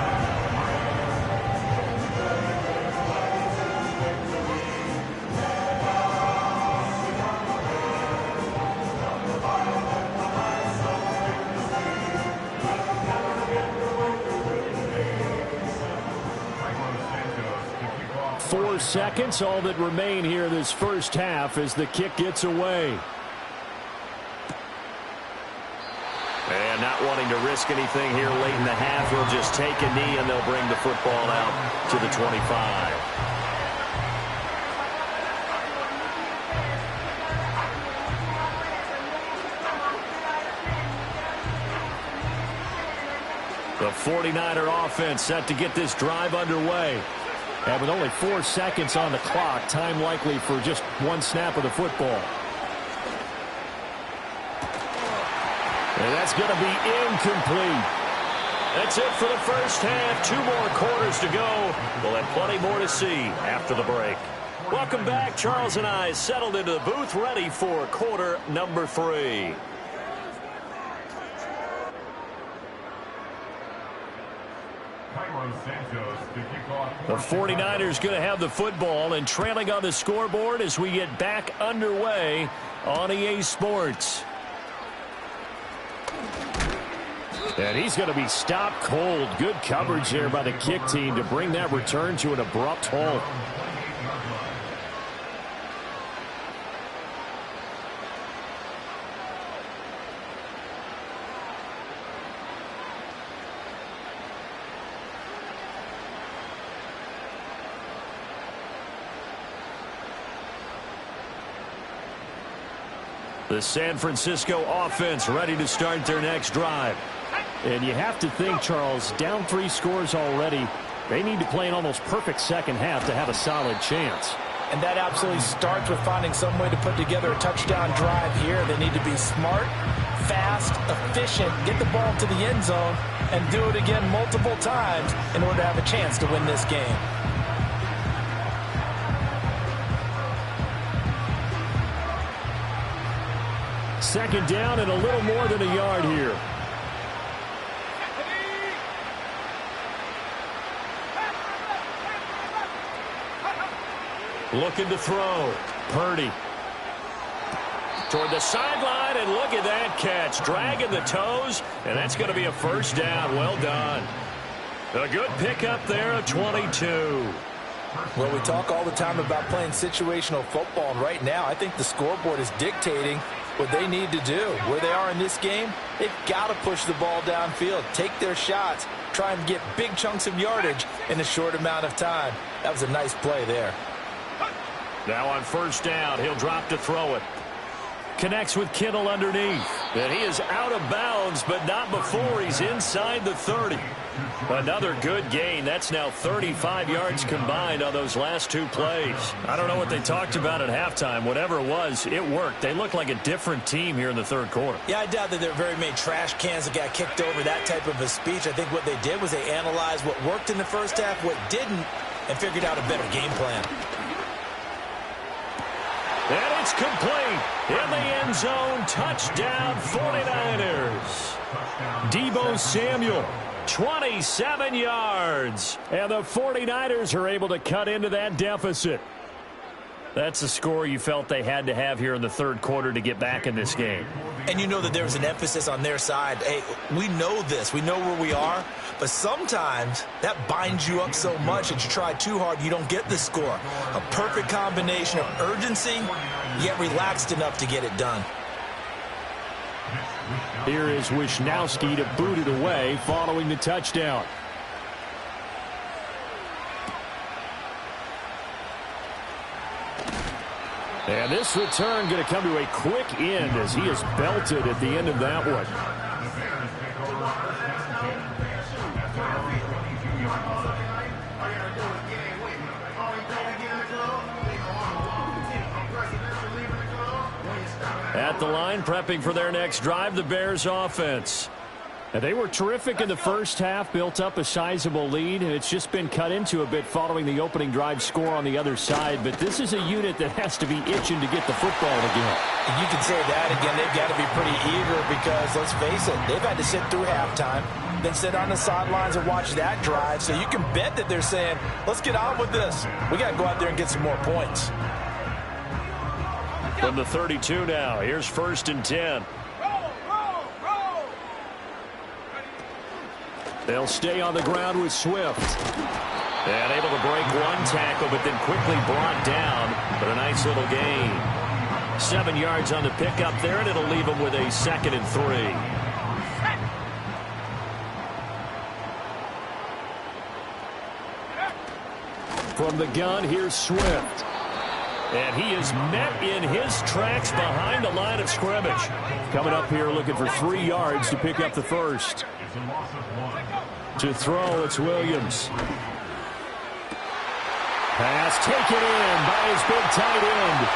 Seconds, all that remain here this first half as the kick gets away. And not wanting to risk anything here late in the half, he'll just take a knee and they'll bring the football out to the 25. The 49er offense set to get this drive underway. And with only 4 seconds on the clock, time likely for just one snap of the football. And that's going to be incomplete. That's it for the first half. 2 more quarters to go. We'll have plenty more to see after the break. Welcome back. Charles and I settled into the booth, ready for quarter number 3. The 49ers going to have the football and trailing on the scoreboard as we get back underway on EA Sports. And he's going to be stopped cold. Good coverage there by the kick team to bring that return to an abrupt halt. The San Francisco offense ready to start their next drive. And you have to think, Charles, down 3 scores already. They need to play an almost perfect second half to have a solid chance. And that absolutely starts with finding some way to put together a touchdown drive here. They need to be smart, fast, efficient, get the ball to the end zone, and do it again multiple times in order to have a chance to win this game. Second down and a little more than a yard here. Looking to throw. Purdy. Toward the sideline, and look at that catch. Dragging the toes, and that's going to be a first down. Well done. A good pickup there at 22. Well, we talk all the time about playing situational football, and right now I think the scoreboard is dictating what they need to do. Where they are in this game, they've got to push the ball downfield, take their shots, try and get big chunks of yardage in a short amount of time. That was a nice play there. Now on first down, he'll drop to throw it. Connects with Kittle underneath. And he is out of bounds, but not before he's inside the 30. Another good gain. That's now 35 yards combined on those last 2 plays. I don't know what they talked about at halftime. Whatever it was, it worked. They look like a different team here in the third quarter. Yeah, I doubt that there are very many trash cans that got kicked over, that type of a speech. I think what they did was they analyzed what worked in the first half, what didn't, and figured out a better game plan. And it's complete. In the end zone, touchdown 49ers. Deebo Samuel, 27 yards. And the 49ers are able to cut into that deficit. That's a score you felt they had to have here in the third quarter to get back in this game. And you know that there was an emphasis on their side. Hey, we know this. We know where we are. But sometimes that binds you up so much that you try too hard, you don't get the score. A perfect combination of urgency, yet relaxed enough to get it done. Here is Wisnowski to boot it away following the touchdown. And this return going to come to a quick end as he is belted at the end of that one. At the line, prepping for their next drive, the Bears offense. And they were terrific in the first half, built up a sizable lead, and it's just been cut into a bit following the opening drive score on the other side. But this is a unit that has to be itching to get the football again. And you can say that again. They've got to be pretty eager because, let's face it, they've had to sit through halftime, then sit on the sidelines and watch that drive. So you can bet that they're saying, let's get on with this. We got to go out there and get some more points. From the 32 now, here's 1st and 10. They'll stay on the ground with Swift. And able to break one tackle, but then quickly brought down. But a nice little gain. 7 yards on the pickup there, and it'll leave them with a 2nd and 3. From the gun, here's Swift. And he is met in his tracks behind the line of scrimmage. Coming up here looking for 3 yards to pick up the first. To throw, it's Williams. Pass taken in by his big tight end.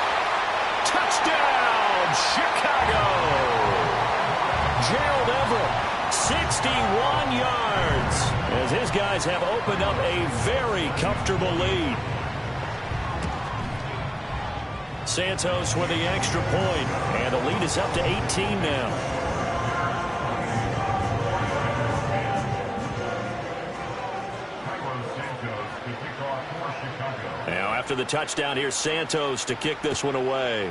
Touchdown, Chicago! Gerald Everett, 61 yards, as his guys have opened up a very comfortable lead. Santos with the extra point, and the lead is up to 18 now. Now after the touchdown, here's Santos to kick this one away.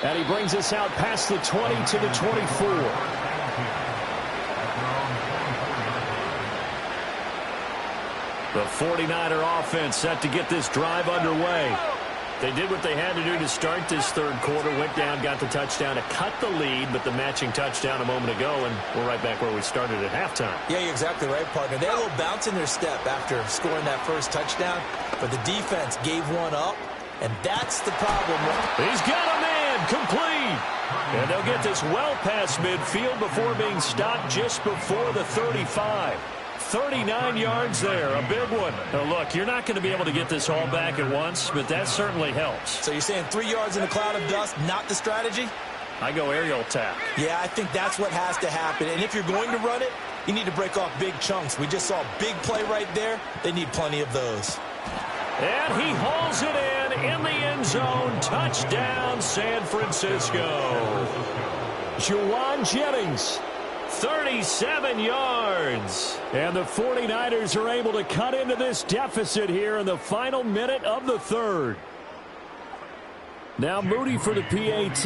And he brings us out past the 20 to the 24. The 49er offense set to get this drive underway. They did what they had to do to start this third quarter, went down, got the touchdown to cut the lead, but the matching touchdown a moment ago, and we're right back where we started at halftime. Yeah, you're exactly right, partner. They had a little bounce in their step after scoring that first touchdown, but the defense gave one up, And that's the problem. He's got a man complete. And they'll get this well past midfield before being stopped just before the 35. 39 yards there, a big one. Now look, you're not going to be able to get this all back at once, but that certainly helps. So you're saying 3 yards in a cloud of dust, not the strategy? I go aerial attack. Yeah, I think that's what has to happen. And if you're going to run it, you need to break off big chunks. We just saw a big play right there. They need plenty of those. And he hauls it in the end zone. Touchdown, San Francisco. Juwan Jennings, 37 yards. And the 49ers are able to cut into this deficit here in the final minute of the third. Now Moody for the PAT.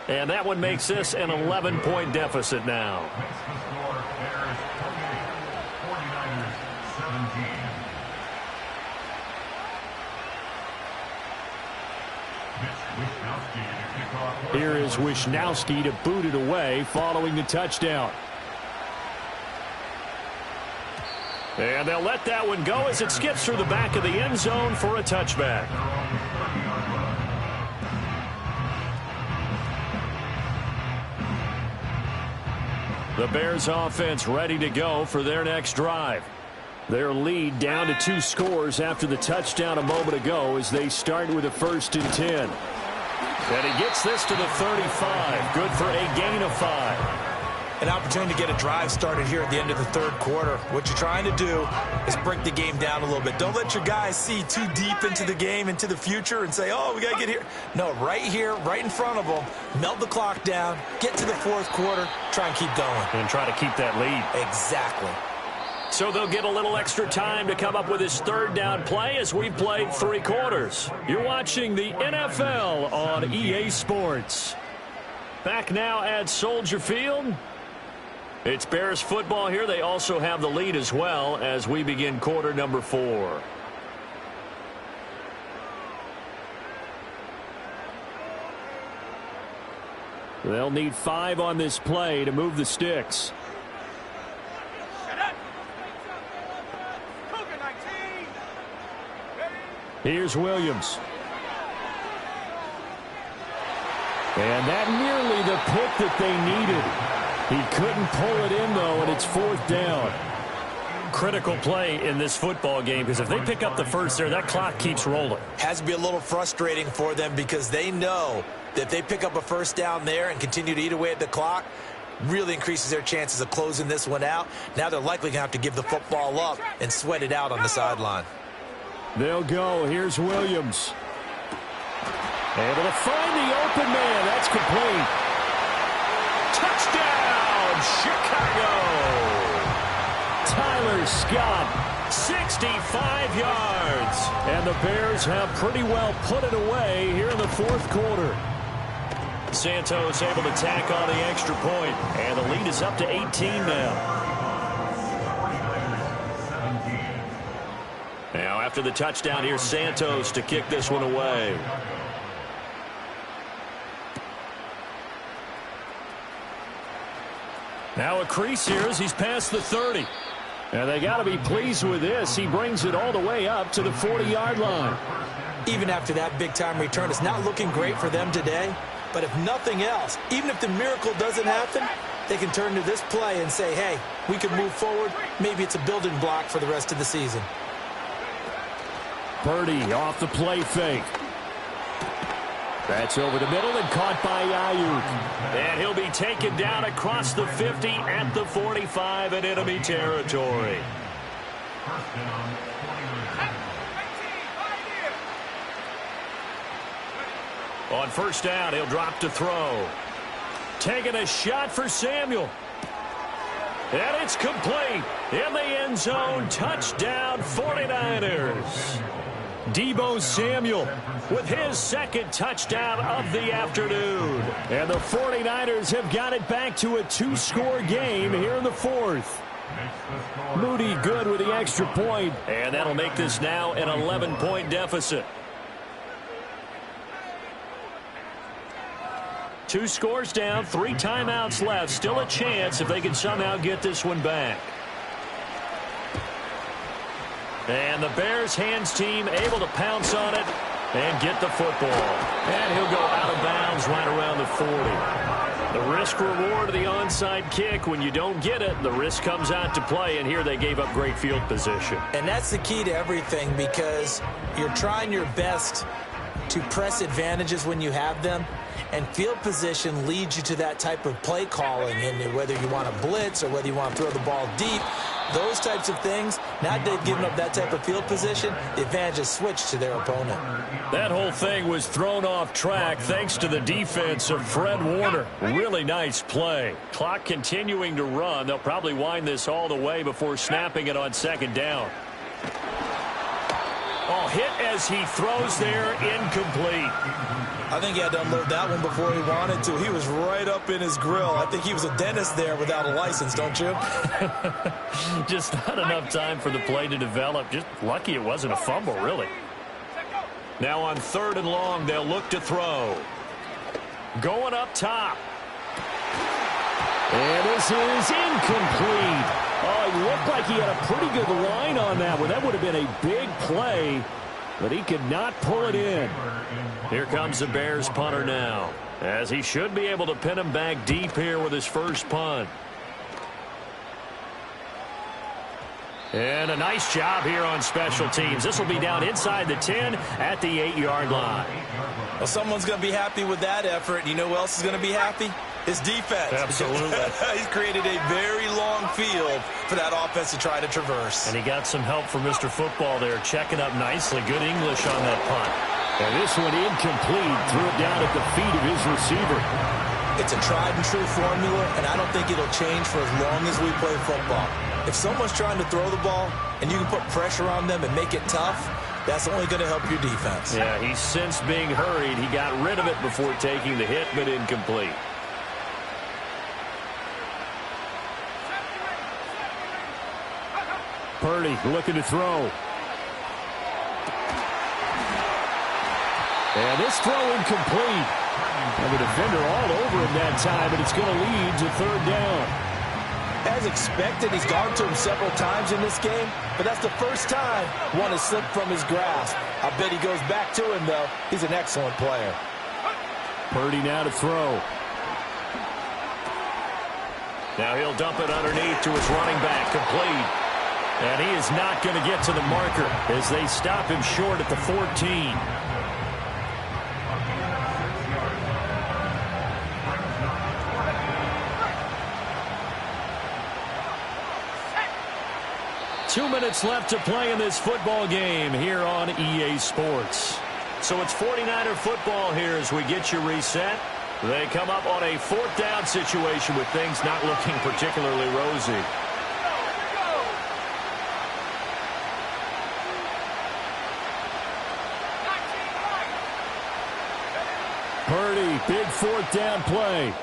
And that one makes this an 11-point deficit now. Here is Wishnowsky to boot it away following the touchdown. And they'll let that one go as it skips through the back of the end zone for a touchback. The Bears offense ready to go for their next drive. Their lead down to 2 scores after the touchdown a moment ago as they start with a 1st and 10. And he gets this to the 35. Good for a gain of 5. An opportunity to get a drive started here at the end of the third quarter. What you're trying to do is break the game down a little bit. Don't let your guys see too deep into the game, into the future, and say, oh, we got to get here. No, right here, right in front of them, melt the clock down, get to the fourth quarter, try and keep going. And try to keep that lead. Exactly. So they'll get a little extra time to come up with his third down play as we've played 3 quarters. You're watching the NFL on EA Sports. Back now at Soldier Field. It's Bears football here. They also have the lead as well as we begin quarter number 4. They'll need 5 on this play to move the sticks. Here's Williams. And that nearly the pick that they needed. He couldn't pull it in, though, and it's 4th down. Critical play in this football game, because if they pick up the first there, that clock keeps rolling. Has to be a little frustrating for them because they know that if they pick up a first down there and continue to eat away at the clock, really increases their chances of closing this one out. Now they're likely going to have to give the football up and sweat it out on the sideline. They'll go. Here's Williams. Able to find the open man. That's complete. Touchdown, Chicago. Tyler Scott, 65 yards. And the Bears have pretty well put it away here in the fourth quarter. Santos able to tack on the extra point, and the lead is up to 18 now. Now after the touchdown, here's Santos to kick this one away. Now a crease here as he's past the 30. And they got to be pleased with this. He brings it all the way up to the 40-yard line. Even after that big-time return, it's not looking great for them today. But if nothing else, even if the miracle doesn't happen, they can turn to this play and say, hey, we can move forward. Maybe it's a building block for the rest of the season. Purdy off the play fake. That's over the middle and caught by Ayuk. And he'll be taken down across the 50 at the 45 in enemy territory. On first down, he'll drop to throw. Taking a shot for Samuel. And it's complete. In the end zone, touchdown 49ers. Deebo Samuel with his second touchdown of the afternoon. And the 49ers have got it back to a 2-score game here in the fourth. Moody good with the extra point, and that'll make this now an 11-point deficit. 2 scores down, 3 timeouts left. Still a chance if they can somehow get this one back. And the Bears hands team able to pounce on it and get the football. And he'll go out of bounds right around the 40. The risk reward of the onside kick, when you don't get it, the risk comes out to play, and here they gave up great field position. And that's the key to everything, because you're trying your best to press advantages when you have them, and field position leads you to that type of play calling, and whether you want to blitz or whether you want to throw the ball deep, those types of things. Now they've given up that type of field position, the advantage is switched to their opponent. That whole thing was thrown off track thanks to the defense of Fred Warner. Really nice play. Clock continuing to run. They'll probably wind this all the way before snapping it on second down. Oh, hit as he throws there, incomplete. I think he had to unload that one before he wanted to. He was right up in his grill. I think he was a dentist there without a license, don't you? Just not enough time for the play to develop. Just lucky it wasn't a fumble, really. Now on 3rd and long, they'll look to throw. Going up top. And this is incomplete. Oh, it looked like he had a pretty good line on that one. That would have been a big play, but he could not pull it in. Here comes the Bears punter now, as he should be able to pin him back deep here with his first punt. And a nice job here on special teams. This will be down inside the 10 at the 8-yard line. Well, someone's going to be happy with that effort. You know who else is going to be happy? His defense. Absolutely. He's created a very long field for that offense to try to traverse. And he got some help from Mr. Football there, checking up nicely. Good English on that punt. And this one incomplete. Threw it down at the feet of his receiver. It's a tried-and-true formula, and I don't think it'll change for as long as we play football. If someone's trying to throw the ball and you can put pressure on them and make it tough, that's only going to help your defense. Yeah, he's since being hurried. He got rid of it before taking the hit, but incomplete. Purdy looking to throw. And this throw incomplete. And the defender all over him that time, and it's going to lead to 3rd down. As expected, he's gone to him several times in this game, but that's the first time one has slipped from his grasp. I bet he goes back to him, though. He's an excellent player. Purdy now to throw. Now he'll dump it underneath to his running back, complete. And he is not going to get to the marker as they stop him short at the 14. 2 minutes left to play in this football game here on EA Sports. So it's 49er football here as we get you reset. They come up on a 4th down situation with things not looking particularly rosy. Purdy, big 4th down play.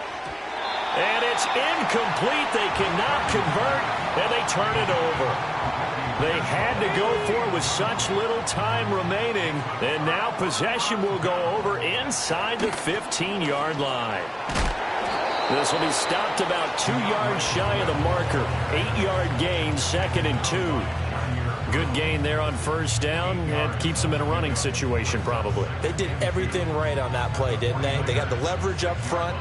And it's incomplete. They cannot convert, and they turn it over. They had to go for it with such little time remaining, and now possession will go over inside the 15-yard line. This will be stopped about 2 yards shy of the marker. 8-yard gain, 2nd and 2. Good gain there on 1st down, and keeps them in a running situation probably. They did everything right on that play, didn't they? They got the leverage up front.